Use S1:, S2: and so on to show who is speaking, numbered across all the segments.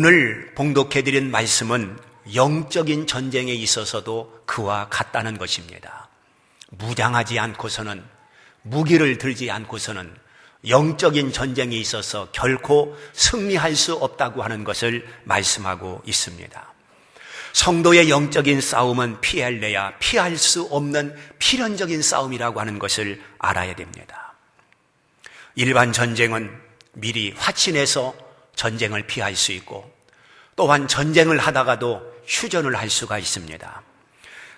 S1: 오늘 봉독해드린 말씀은 영적인 전쟁에 있어서도 그와 같다는 것입니다. 무장하지 않고서는, 무기를 들지 않고서는 영적인 전쟁에 있어서 결코 승리할 수 없다고 하는 것을 말씀하고 있습니다. 성도의 영적인 싸움은 피할래야 피할 수 없는 필연적인 싸움이라고 하는 것을 알아야 됩니다. 일반 전쟁은 미리 화친해서 전쟁을 피할 수 있고, 또한 전쟁을 하다가도 휴전을 할 수가 있습니다.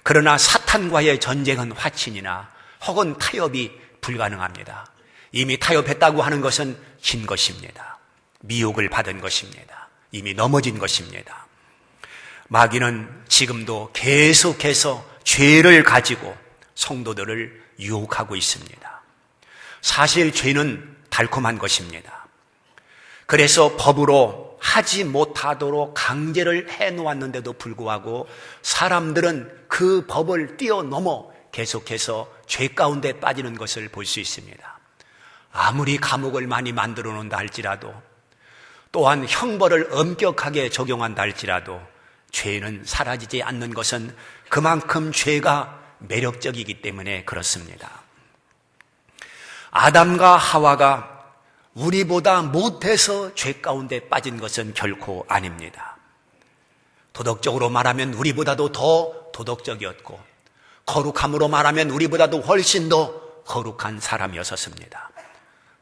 S1: 그러나 사탄과의 전쟁은 화친이나 혹은 타협이 불가능합니다. 이미 타협했다고 하는 것은 진 것입니다. 미혹을 받은 것입니다. 이미 넘어진 것입니다. 마귀는 지금도 계속해서 죄를 가지고 성도들을 유혹하고 있습니다. 사실 죄는 달콤한 것입니다. 그래서 법으로 하지 못하도록 강제를 해놓았는데도 불구하고 사람들은 그 법을 뛰어넘어 계속해서 죄 가운데 빠지는 것을 볼 수 있습니다. 아무리 감옥을 많이 만들어 놓는다 할지라도, 또한 형벌을 엄격하게 적용한다 할지라도 죄는 사라지지 않는 것은 그만큼 죄가 매력적이기 때문에 그렇습니다. 아담과 하와가 우리보다 못해서 죄 가운데 빠진 것은 결코 아닙니다. 도덕적으로 말하면 우리보다도 더 도덕적이었고, 거룩함으로 말하면 우리보다도 훨씬 더 거룩한 사람이었습니다.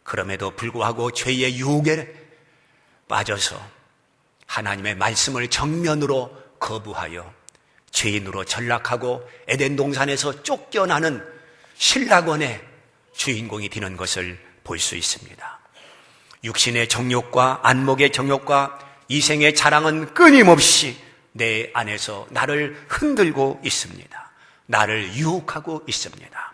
S1: 그럼에도 불구하고 죄의 유혹에 빠져서 하나님의 말씀을 정면으로 거부하여 죄인으로 전락하고 에덴 동산에서 쫓겨나는 신락원의 주인공이 되는 것을 볼 수 있습니다. 육신의 정욕과 안목의 정욕과 이생의 자랑은 끊임없이 내 안에서 나를 흔들고 있습니다. 나를 유혹하고 있습니다.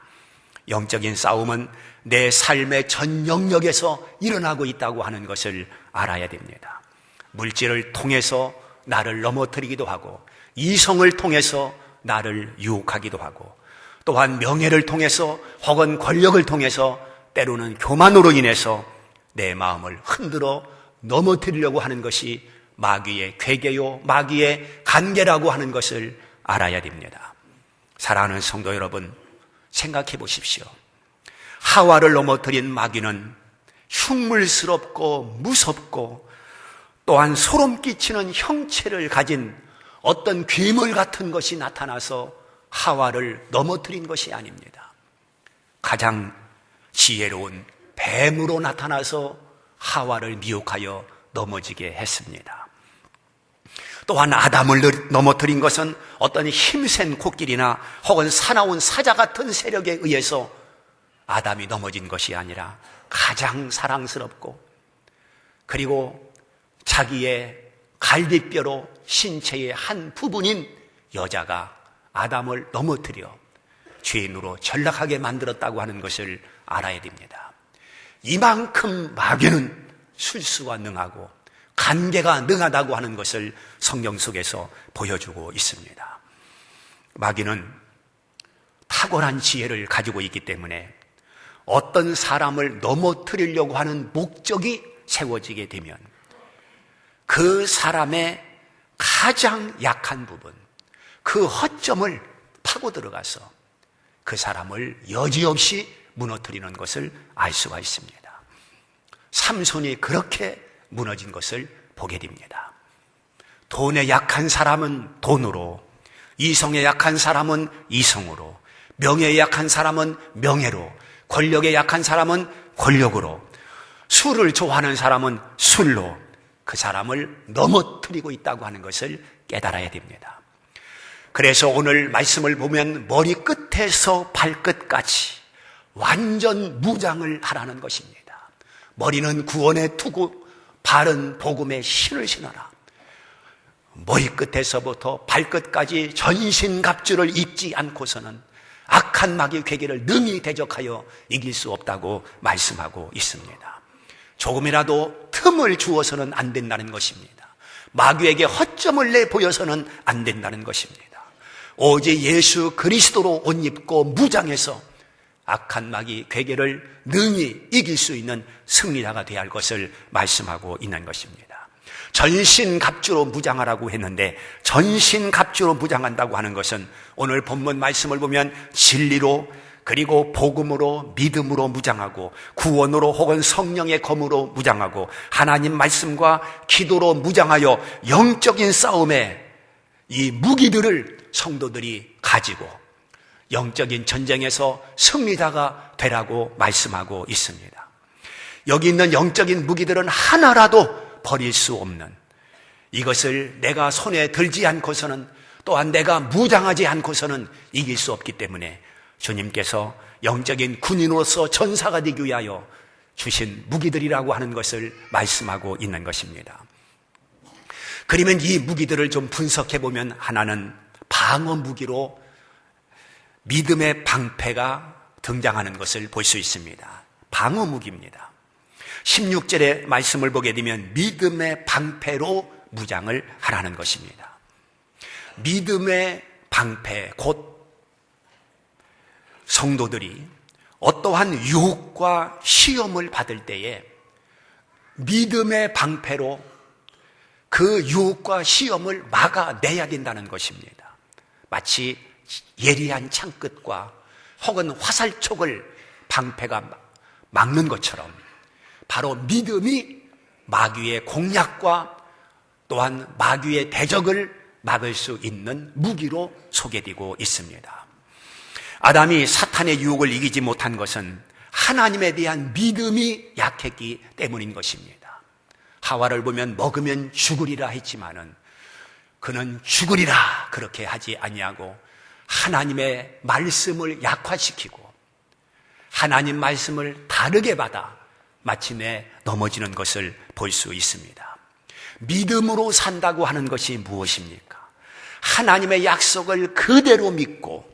S1: 영적인 싸움은 내 삶의 전 영역에서 일어나고 있다고 하는 것을 알아야 됩니다. 물질을 통해서 나를 넘어뜨리기도 하고, 이성을 통해서 나를 유혹하기도 하고, 또한 명예를 통해서 혹은 권력을 통해서 때로는 교만으로 인해서 내 마음을 흔들어 넘어뜨리려고 하는 것이 마귀의 괴계요, 마귀의 간계라고 하는 것을 알아야 됩니다. 사랑하는 성도 여러분, 생각해 보십시오. 하와를 넘어뜨린 마귀는 흉물스럽고 무섭고 또한 소름 끼치는 형체를 가진 어떤 괴물 같은 것이 나타나서 하와를 넘어뜨린 것이 아닙니다. 가장 지혜로운 뱀으로 나타나서 하와를 미혹하여 넘어지게 했습니다. 또한 아담을 넘어뜨린 것은 어떤 힘센 코끼리나 혹은 사나운 사자 같은 세력에 의해서 아담이 넘어진 것이 아니라 가장 사랑스럽고, 그리고 자기의 갈비뼈로 신체의 한 부분인 여자가 아담을 넘어뜨려 죄인으로 전락하게 만들었다고 하는 것을 알아야 됩니다. 이만큼 마귀는 술수가 능하고 간계가 능하다고 하는 것을 성경 속에서 보여주고 있습니다. 마귀는 탁월한 지혜를 가지고 있기 때문에 어떤 사람을 넘어뜨리려고 하는 목적이 세워지게 되면 그 사람의 가장 약한 부분, 그 허점을 파고 들어가서 그 사람을 여지없이 무너뜨리는 것을 알 수가 있습니다. 삼손이 그렇게 무너진 것을 보게 됩니다. 돈에 약한 사람은 돈으로, 이성에 약한 사람은 이성으로, 명예에 약한 사람은 명예로, 권력에 약한 사람은 권력으로, 술을 좋아하는 사람은 술로 그 사람을 넘어뜨리고 있다고 하는 것을 깨달아야 됩니다. 그래서 오늘 말씀을 보면 머리 끝에서 발끝까지 완전 무장을 하라는 것입니다. 머리는 구원의 투구, 발은 복음의 신을 신어라. 머리 끝에서부터 발끝까지 전신갑주를 입지 않고서는 악한 마귀의 괴계를 능히 대적하여 이길 수 없다고 말씀하고 있습니다. 조금이라도 틈을 주어서는 안 된다는 것입니다. 마귀에게 허점을 내보여서는 안 된다는 것입니다. 오직 예수 그리스도로 옷 입고 무장해서 악한 마귀 괴계를 능히 이길 수 있는 승리자가 되어야 할 것을 말씀하고 있는 것입니다. 전신갑주로 무장하라고 했는데, 전신갑주로 무장한다고 하는 것은 오늘 본문 말씀을 보면 진리로, 그리고 복음으로, 믿음으로 무장하고, 구원으로 혹은 성령의 검으로 무장하고, 하나님 말씀과 기도로 무장하여 영적인 싸움에 이 무기들을 성도들이 가지고 영적인 전쟁에서 승리자가 되라고 말씀하고 있습니다. 여기 있는 영적인 무기들은 하나라도 버릴 수 없는, 이것을 내가 손에 들지 않고서는, 또한 내가 무장하지 않고서는 이길 수 없기 때문에 주님께서 영적인 군인으로서 전사가 되기 위하여 주신 무기들이라고 하는 것을 말씀하고 있는 것입니다. 그러면 이 무기들을 좀 분석해 보면, 하나는 방어 무기로 믿음의 방패가 등장하는 것을 볼 수 있습니다. 방어 무기입니다. 16절의 말씀을 보게 되면 믿음의 방패로 무장을 하라는 것입니다. 믿음의 방패, 곧 성도들이 어떠한 유혹과 시험을 받을 때에 믿음의 방패로 그 유혹과 시험을 막아내야 된다는 것입니다. 마치 예리한 창끝과 혹은 화살촉을 방패가 막는 것처럼 바로 믿음이 마귀의 공략과 또한 마귀의 대적을 막을 수 있는 무기로 소개되고 있습니다. 아담이 사탄의 유혹을 이기지 못한 것은 하나님에 대한 믿음이 약했기 때문인 것입니다. 하와를 보면 먹으면 죽으리라 했지만은 그는 죽으리라 그렇게 하지 아니하고 하나님의 말씀을 약화시키고 하나님 말씀을 다르게 받아 마침내 넘어지는 것을 볼 수 있습니다. 믿음으로 산다고 하는 것이 무엇입니까? 하나님의 약속을 그대로 믿고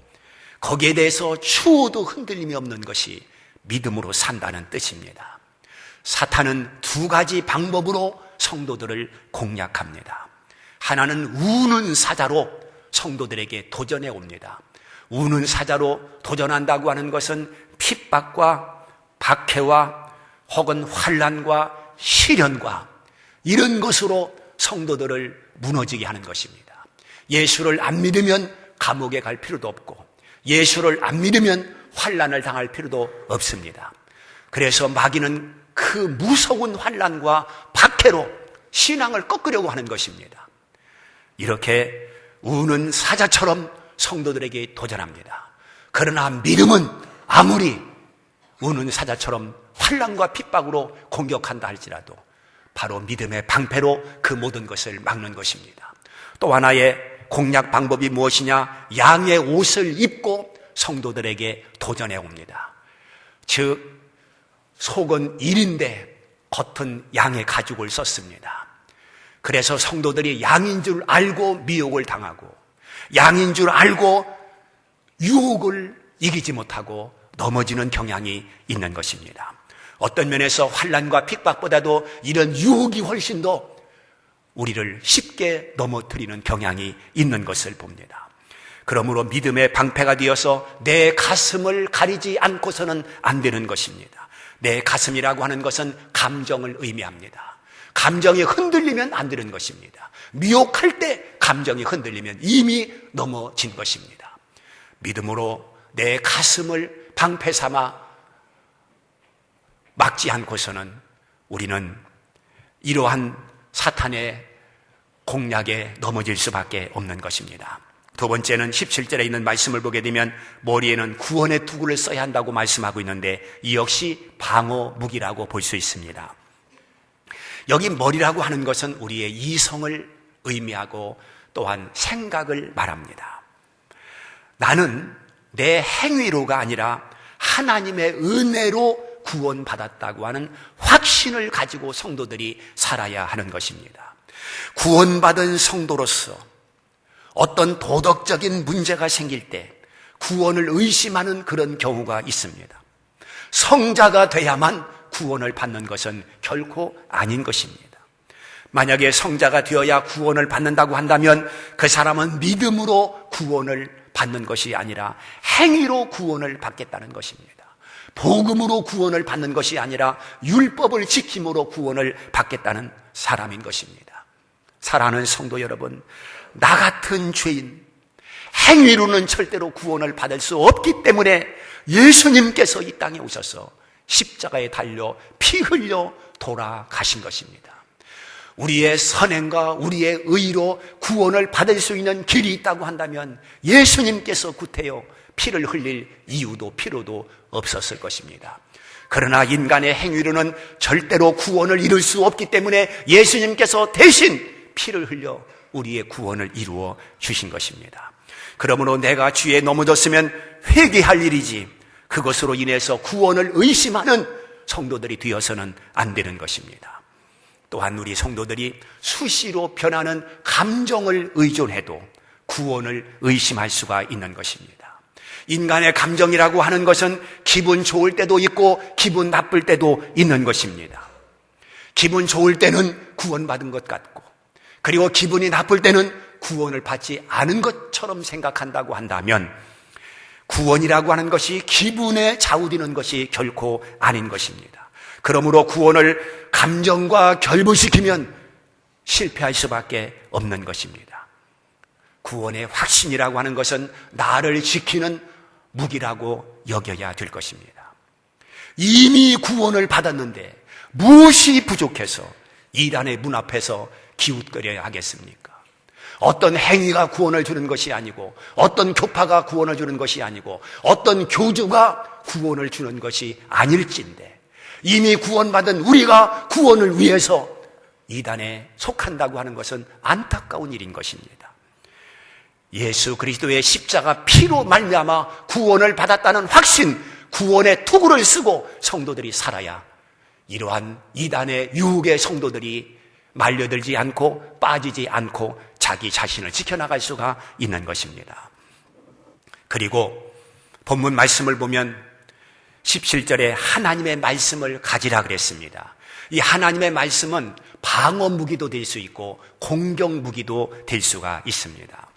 S1: 거기에 대해서 추호도 흔들림이 없는 것이 믿음으로 산다는 뜻입니다. 사탄은 두 가지 방법으로 성도들을 공략합니다. 하나는 우는 사자로 성도들에게 도전해 옵니다. 우는 사자로 도전한다고 하는 것은 핍박과 박해와 혹은 환난과 시련과 이런 것으로 성도들을 무너지게 하는 것입니다. 예수를 안 믿으면 감옥에 갈 필요도 없고 예수를 안 믿으면 환난을 당할 필요도 없습니다. 그래서 마귀는 그 무서운 환난과 박해로 신앙을 꺾으려고 하는 것입니다. 이렇게 우는 사자처럼 성도들에게 도전합니다. 그러나 믿음은 아무리 우는 사자처럼 환난과 핍박으로 공격한다 할지라도 바로 믿음의 방패로 그 모든 것을 막는 것입니다. 또 하나의 공략 방법이 무엇이냐? 양의 옷을 입고 성도들에게 도전해 옵니다. 즉 속은 일인데 겉은 양의 가죽을 썼습니다. 그래서 성도들이 양인 줄 알고 미혹을 당하고 양인 줄 알고 유혹을 이기지 못하고 넘어지는 경향이 있는 것입니다. 어떤 면에서 환난과 핍박보다도 이런 유혹이 훨씬 더 우리를 쉽게 넘어뜨리는 경향이 있는 것을 봅니다. 그러므로 믿음의 방패가 되어서 내 가슴을 가리지 않고서는 안 되는 것입니다. 내 가슴이라고 하는 것은 감정을 의미합니다. 감정이 흔들리면 안 되는 것입니다. 미혹할 때 감정이 흔들리면 이미 넘어진 것입니다. 믿음으로 내 가슴을 방패 삼아 막지 않고서는 우리는 이러한 사탄의 공략에 넘어질 수밖에 없는 것입니다. 두 번째는 17절에 있는 말씀을 보게 되면 머리에는 구원의 투구를 써야 한다고 말씀하고 있는데 이 역시 방어 무기라고 볼 수 있습니다. 여기 머리라고 하는 것은 우리의 이성을 의미하고 또한 생각을 말합니다. 나는 내 행위로가 아니라 하나님의 은혜로 구원받았다고 하는 확신을 가지고 성도들이 살아야 하는 것입니다. 구원받은 성도로서 어떤 도덕적인 문제가 생길 때 구원을 의심하는 그런 경우가 있습니다. 성자가 돼야만 구원을 받는 것은 결코 아닌 것입니다. 만약에 성자가 되어야 구원을 받는다고 한다면 그 사람은 믿음으로 구원을 받는 것이 아니라 행위로 구원을 받겠다는 것입니다. 복음으로 구원을 받는 것이 아니라 율법을 지킴으로 구원을 받겠다는 사람인 것입니다. 사랑하는 성도 여러분, 나 같은 죄인, 행위로는 절대로 구원을 받을 수 없기 때문에 예수님께서 이 땅에 오셔서 십자가에 달려 피 흘려 돌아가신 것입니다. 우리의 선행과 우리의 의로 구원을 받을 수 있는 길이 있다고 한다면 예수님께서 구태여 피를 흘릴 이유도 필요도 없었을 것입니다. 그러나 인간의 행위로는 절대로 구원을 이룰 수 없기 때문에 예수님께서 대신 피를 흘려 우리의 구원을 이루어 주신 것입니다. 그러므로 내가 죄에 넘어졌으면 회개할 일이지 그것으로 인해서 구원을 의심하는 성도들이 되어서는 안 되는 것입니다. 또한 우리 성도들이 수시로 변하는 감정을 의존해도 구원을 의심할 수가 있는 것입니다. 인간의 감정이라고 하는 것은 기분 좋을 때도 있고 기분 나쁠 때도 있는 것입니다. 기분 좋을 때는 구원받은 것 같고, 그리고 기분이 나쁠 때는 구원을 받지 않은 것처럼 생각한다고 한다면 구원이라고 하는 것이 기분에 좌우되는 것이 결코 아닌 것입니다. 그러므로 구원을 감정과 결부시키면 실패할 수밖에 없는 것입니다. 구원의 확신이라고 하는 것은 나를 지키는 무기라고 여겨야 될 것입니다. 이미 구원을 받았는데 무엇이 부족해서 이단의 문 앞에서 기웃거려야 하겠습니까? 어떤 행위가 구원을 주는 것이 아니고, 어떤 교파가 구원을 주는 것이 아니고, 어떤 교주가 구원을 주는 것이 아닐진데, 이미 구원받은 우리가 구원을 위해서 이단에 속한다고 하는 것은 안타까운 일인 것입니다. 예수 그리스도의 십자가 피로 말미암아 구원을 받았다는 확신, 구원의 투구를 쓰고 성도들이 살아야 이러한 이단의 유혹의 성도들이 말려들지 않고 빠지지 않고 자기 자신을 지켜나갈 수가 있는 것입니다. 그리고 본문 말씀을 보면 17절에 하나님의 말씀을 가지라 그랬습니다. 이 하나님의 말씀은 방어 무기도 될 수 있고 공격 무기도 될 수가 있습니다.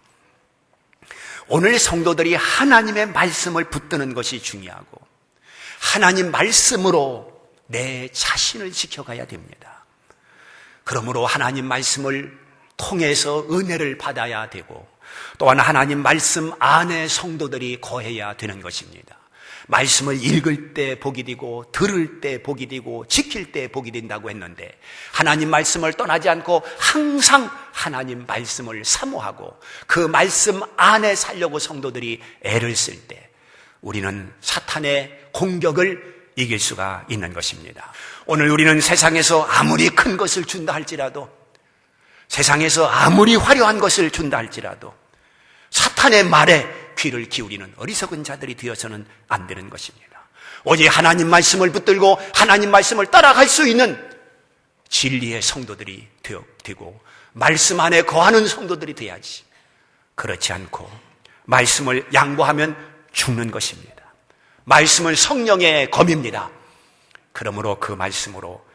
S1: 오늘 성도들이 하나님의 말씀을 붙드는 것이 중요하고 하나님 말씀으로 내 자신을 지켜가야 됩니다. 그러므로 하나님 말씀을 통해서 은혜를 받아야 되고 또한 하나님 말씀 안에 성도들이 거해야 되는 것입니다. 말씀을 읽을 때 복이 되고 들을 때 복이 되고 지킬 때 복이 된다고 했는데 하나님 말씀을 떠나지 않고 항상 하나님 말씀을 사모하고 그 말씀 안에 살려고 성도들이 애를 쓸 때 우리는 사탄의 공격을 이길 수가 있는 것입니다. 오늘 우리는 세상에서 아무리 큰 것을 준다 할지라도, 세상에서 아무리 화려한 것을 준다 할지라도 사탄의 말에 귀를 기울이는 어리석은 자들이 되어서는 안 되는 것입니다. 오직 하나님 말씀을 붙들고 하나님 말씀을 따라갈 수 있는 진리의 성도들이 되고 말씀 안에 거하는 성도들이 돼야지. 그렇지 않고 말씀을 양보하면 죽는 것입니다. 말씀은 성령의 검입니다. 그러므로 그 말씀으로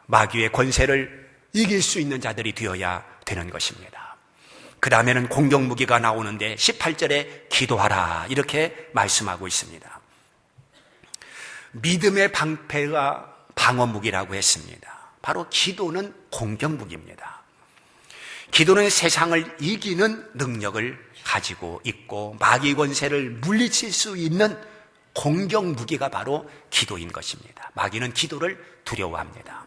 S1: 마귀의 권세를 이길 수 있는 자들이 되어야 되는 것입니다. 그 다음에는 공격 무기가 나오는데 18절에 기도하라 이렇게 말씀하고 있습니다. 믿음의 방패가 방어 무기라고 했습니다. 바로 기도는 공격 무기입니다. 기도는 세상을 이기는 능력을 가지고 있고 마귀 권세를 물리칠 수 있는 공격 무기가 바로 기도인 것입니다. 마귀는 기도를 두려워합니다.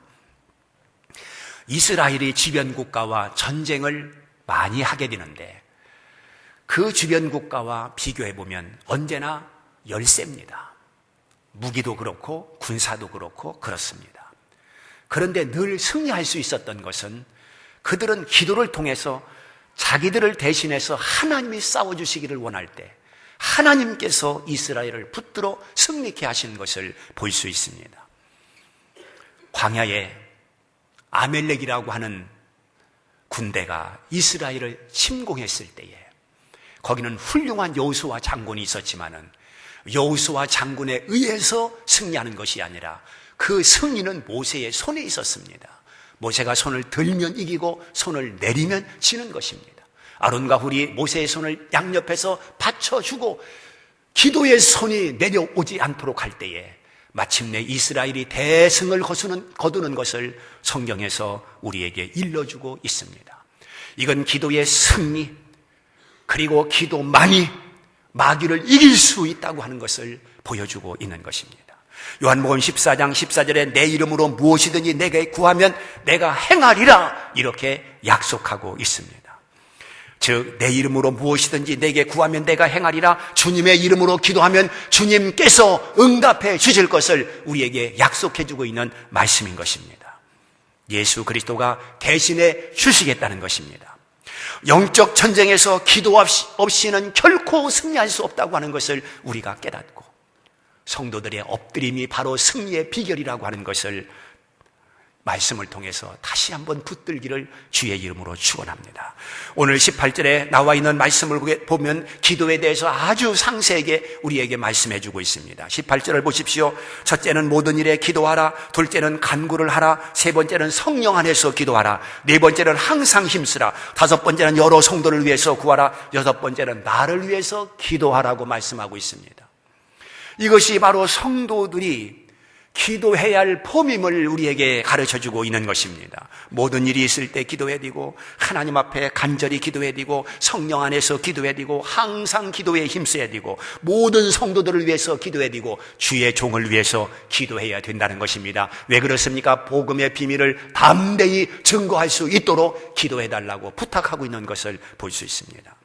S1: 이스라엘이 주변 국가와 전쟁을 많이 하게 되는데 그 주변 국가와 비교해보면 언제나 열세입니다. 무기도 그렇고 군사도 그렇고 그렇습니다. 그런데 늘 승리할 수 있었던 것은 그들은 기도를 통해서 자기들을 대신해서 하나님이 싸워주시기를 원할 때 하나님께서 이스라엘을 붙들어 승리케 하시는 것을 볼 수 있습니다. 광야에 아멜렉이라고 하는 군대가 이스라엘을 침공했을 때에 거기는 훌륭한 여호수아 장군이 있었지만은 여호수아 장군에 의해서 승리하는 것이 아니라 그 승리는 모세의 손에 있었습니다. 모세가 손을 들면 이기고 손을 내리면 지는 것입니다. 아론과 훌이 모세의 손을 양옆에서 받쳐주고 기도의 손이 내려오지 않도록 할 때에 마침내 이스라엘이 대승을 거두는 것을 성경에서 우리에게 일러주고 있습니다. 이건 기도의 승리, 그리고 기도만이 마귀를 이길 수 있다고 하는 것을 보여주고 있는 것입니다. 요한복음 14장 14절에 내 이름으로 무엇이든지 내게 구하면 내가 행하리라 이렇게 약속하고 있습니다. 즉 내 이름으로 무엇이든지 내게 구하면 내가 행하리라, 주님의 이름으로 기도하면 주님께서 응답해 주실 것을 우리에게 약속해 주고 있는 말씀인 것입니다. 예수 그리스도가 대신해 주시겠다는 것입니다. 영적 전쟁에서 기도 없이는 결코 승리할 수 없다고 하는 것을 우리가 깨닫고, 성도들의 엎드림이 바로 승리의 비결이라고 하는 것을 말씀을 통해서 다시 한번 붙들기를 주의 이름으로 축원합니다. 오늘 18절에 나와 있는 말씀을 보면 기도에 대해서 아주 상세하게 우리에게 말씀해 주고 있습니다. 18절을 보십시오. 첫째는 모든 일에 기도하라, 둘째는 간구를 하라, 세 번째는 성령 안에서 기도하라, 네 번째는 항상 힘쓰라, 다섯 번째는 여러 성도를 위해서 구하라, 여섯 번째는 나를 위해서 기도하라고 말씀하고 있습니다. 이것이 바로 성도들이 기도해야 할 폼임을 우리에게 가르쳐주고 있는 것입니다. 모든 일이 있을 때 기도해야 되고, 하나님 앞에 간절히 기도해야 되고, 성령 안에서 기도해야 되고, 항상 기도에 힘써야 되고, 모든 성도들을 위해서 기도해야 되고, 주의 종을 위해서 기도해야 된다는 것입니다. 왜 그렇습니까? 복음의 비밀을 담대히 증거할 수 있도록 기도해달라고 부탁하고 있는 것을 볼 수 있습니다.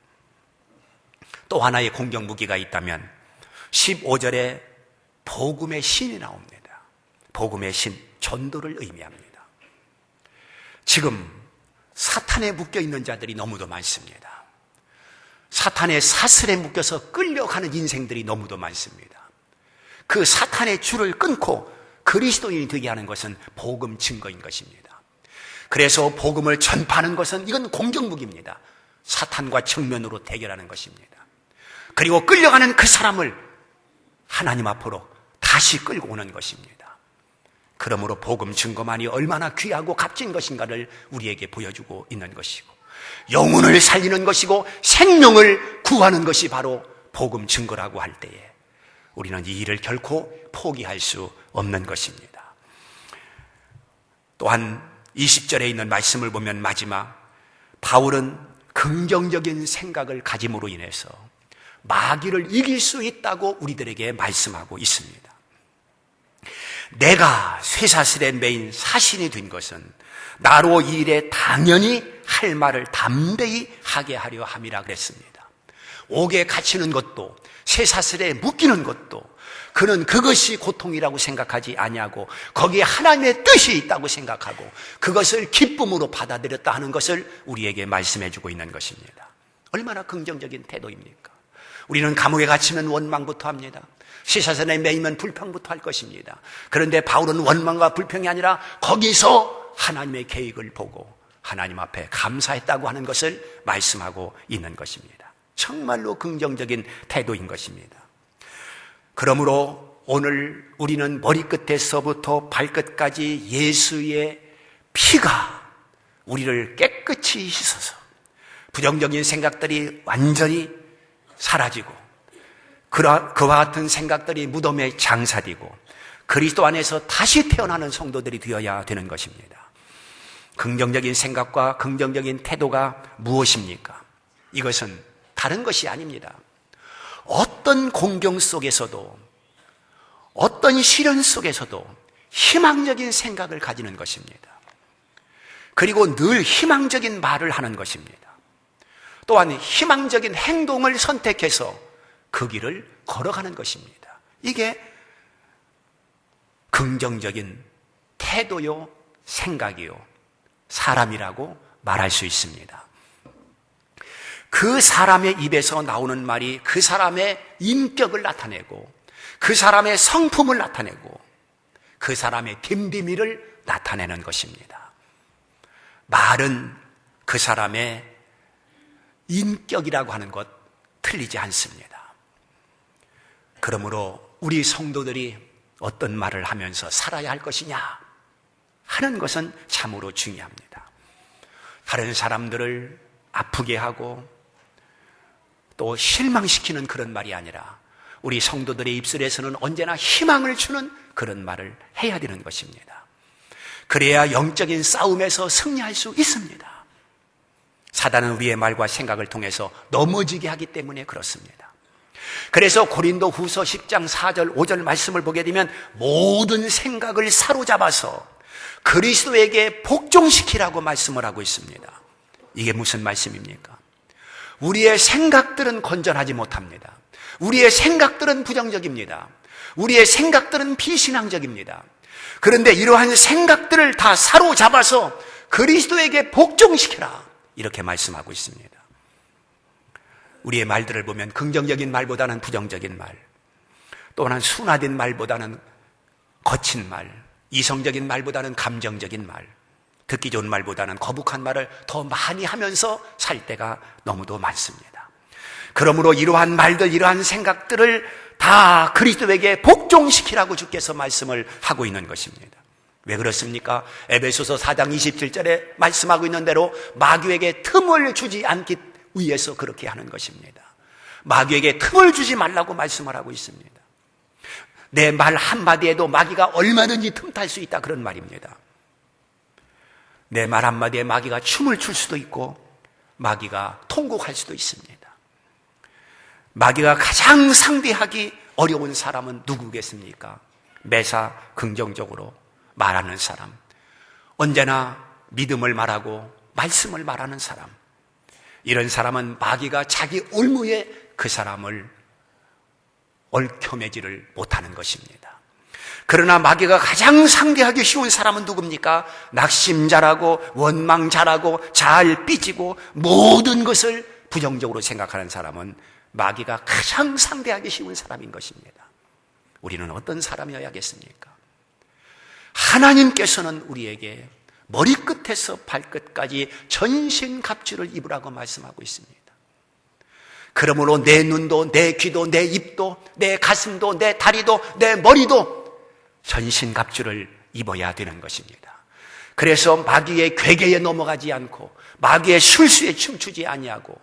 S1: 또 하나의 공격 무기가 있다면 15절에 복음의 신이 나옵니다. 복음의 신, 전도를 의미합니다. 지금 사탄에 묶여있는 자들이 너무도 많습니다. 사탄의 사슬에 묶여서 끌려가는 인생들이 너무도 많습니다. 그 사탄의 줄을 끊고 그리스도인이 되게 하는 것은 복음 증거인 것입니다. 그래서 복음을 전파하는 것은 이건 공격무기입니다. 사탄과 정면으로 대결하는 것입니다. 그리고 끌려가는 그 사람을 하나님 앞으로 다시 끌고 오는 것입니다. 그러므로 복음 증거만이 얼마나 귀하고 값진 것인가를 우리에게 보여주고 있는 것이고, 영혼을 살리는 것이고 생명을 구하는 것이 바로 복음 증거라고 할 때에 우리는 이 일을 결코 포기할 수 없는 것입니다. 또한 20절에 있는 말씀을 보면 마지막, 바울은 긍정적인 생각을 가짐으로 인해서 마귀를 이길 수 있다고 우리들에게 말씀하고 있습니다. 내가 쇠사슬에 매인 사신이 된 것은 나로 이 일에 당연히 할 말을 담대히 하게 하려 함이라 그랬습니다. 옥에 갇히는 것도 쇠사슬에 묶이는 것도 그는 그것이 고통이라고 생각하지 아니하고 거기에 하나님의 뜻이 있다고 생각하고 그것을 기쁨으로 받아들였다 하는 것을 우리에게 말씀해 주고 있는 것입니다. 얼마나 긍정적인 태도입니까? 우리는 감옥에 갇히면 원망부터 합니다. 쇠사슬에 매이면 불평부터 할 것입니다. 그런데 바울은 원망과 불평이 아니라 거기서 하나님의 계획을 보고 하나님 앞에 감사했다고 하는 것을 말씀하고 있는 것입니다. 정말로 긍정적인 태도인 것입니다. 그러므로 오늘 우리는 머리끝에서부터 발끝까지 예수의 피가 우리를 깨끗이 씻어서 부정적인 생각들이 완전히 사라지고 그와 같은 생각들이 무덤에 장사되고 그리스도 안에서 다시 태어나는 성도들이 되어야 되는 것입니다. 긍정적인 생각과 긍정적인 태도가 무엇입니까? 이것은 다른 것이 아닙니다. 어떤 공경 속에서도 어떤 시련 속에서도 희망적인 생각을 가지는 것입니다. 그리고 늘 희망적인 말을 하는 것입니다. 또한 희망적인 행동을 선택해서 그 길을 걸어가는 것입니다. 이게 긍정적인 태도요, 생각이요, 사람이라고 말할 수 있습니다. 그 사람의 입에서 나오는 말이 그 사람의 인격을 나타내고 그 사람의 성품을 나타내고 그 사람의 됨됨이를 나타내는 것입니다. 말은 그 사람의 인격이라고 하는 것 틀리지 않습니다. 그러므로 우리 성도들이 어떤 말을 하면서 살아야 할 것이냐 하는 것은 참으로 중요합니다. 다른 사람들을 아프게 하고 또 실망시키는 그런 말이 아니라 우리 성도들의 입술에서는 언제나 희망을 주는 그런 말을 해야 되는 것입니다. 그래야 영적인 싸움에서 승리할 수 있습니다. 사단은 우리의 말과 생각을 통해서 넘어지게 하기 때문에 그렇습니다. 그래서 고린도 후서 10장 4절 5절 말씀을 보게 되면 모든 생각을 사로잡아서 그리스도에게 복종시키라고 말씀을 하고 있습니다. 이게 무슨 말씀입니까? 우리의 생각들은 건전하지 못합니다. 우리의 생각들은 부정적입니다. 우리의 생각들은 비신앙적입니다. 그런데 이러한 생각들을 다 사로잡아서 그리스도에게 복종시키라, 이렇게 말씀하고 있습니다. 우리의 말들을 보면 긍정적인 말보다는 부정적인 말, 또 하나는 순화된 말보다는 거친 말, 이성적인 말보다는 감정적인 말, 듣기 좋은 말보다는 거북한 말을 더 많이 하면서 살 때가 너무도 많습니다. 그러므로 이러한 말들, 이러한 생각들을 다 그리스도에게 복종시키라고 주께서 말씀을 하고 있는 것입니다. 왜 그렇습니까? 에베소서 4장 27절에 말씀하고 있는 대로 마귀에게 틈을 주지 않기 위해서 그렇게 하는 것입니다. 마귀에게 틈을 주지 말라고 말씀을 하고 있습니다. 내 말 한마디에도 마귀가 얼마든지 틈탈 수 있다, 그런 말입니다. 내 말 한마디에 마귀가 춤을 출 수도 있고 마귀가 통곡할 수도 있습니다. 마귀가 가장 상대하기 어려운 사람은 누구겠습니까? 매사 긍정적으로 말하는 사람, 언제나 믿음을 말하고 말씀을 말하는 사람, 이런 사람은 마귀가 자기 올무에 그 사람을 얽혀매지를 못하는 것입니다. 그러나 마귀가 가장 상대하기 쉬운 사람은 누굽니까? 낙심자라고, 원망자라고, 잘 삐지고 모든 것을 부정적으로 생각하는 사람은 마귀가 가장 상대하기 쉬운 사람인 것입니다. 우리는 어떤 사람이어야겠습니까? 하나님께서는 우리에게 머리끝에서 발끝까지 전신갑주를 입으라고 말씀하고 있습니다. 그러므로 내 눈도, 내 귀도, 내 입도, 내 가슴도, 내 다리도, 내 머리도 전신갑주를 입어야 되는 것입니다. 그래서 마귀의 괴계에 넘어가지 않고 마귀의 술수에 춤추지 아니하고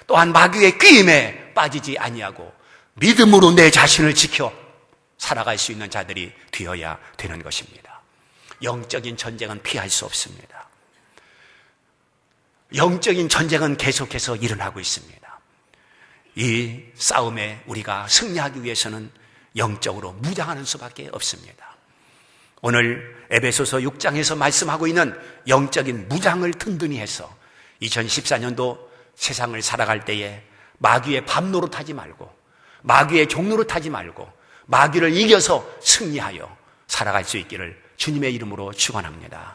S1: 또한 마귀의 꾀임에 빠지지 아니하고 믿음으로 내 자신을 지켜 살아갈 수 있는 자들이 되어야 되는 것입니다. 영적인 전쟁은 피할 수 없습니다. 영적인 전쟁은 계속해서 일어나고 있습니다. 이 싸움에 우리가 승리하기 위해서는 영적으로 무장하는 수밖에 없습니다. 오늘 에베소서 6장에서 말씀하고 있는 영적인 무장을 든든히 해서 2014년도 세상을 살아갈 때에 마귀의 밤노릇하지 말고 마귀의 종노릇하지 말고 마귀를 이겨서 승리하여 살아갈 수 있기를 주님의 이름으로 축원합니다.